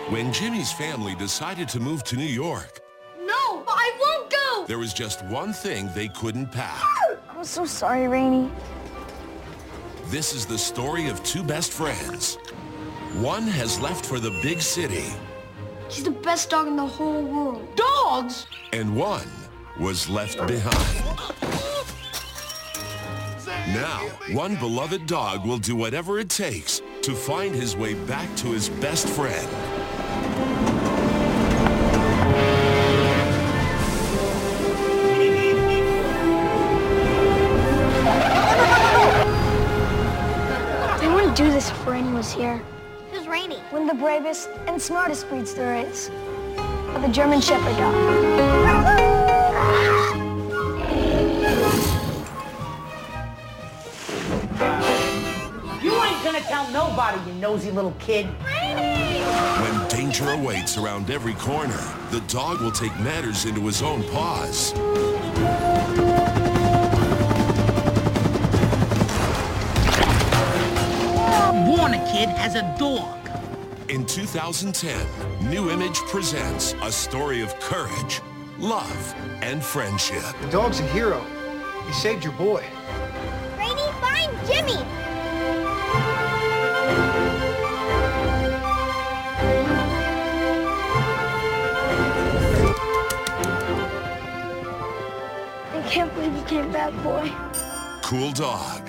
When Jimmy's family decided to move to New York, No, I won't go! there was just one thing they couldn't pack. I'm so sorry, Rainy. This is the story of two best friends. One has left for the big city, She's the best dog in the whole world. Dogs? and one was left behind. Now, one beloved dog will do whatever it takes to find his way back to his best friend. I wouldn't do this if Rainy was here. Who's Rainy? One of the bravest and smartest breeds there is. Of the German Shepherd dog. You ain't gonna tell nobody, you nosy little kid. When danger awaits around every corner, the dog will take matters into his own paws. Warner Kid has a dog. In 2010, New Image presents a story of courage, love, and friendship. The dog's a hero. He saved your boy. Rainy, find Jimmy! I can't believe you came back, boy. Cool Dog.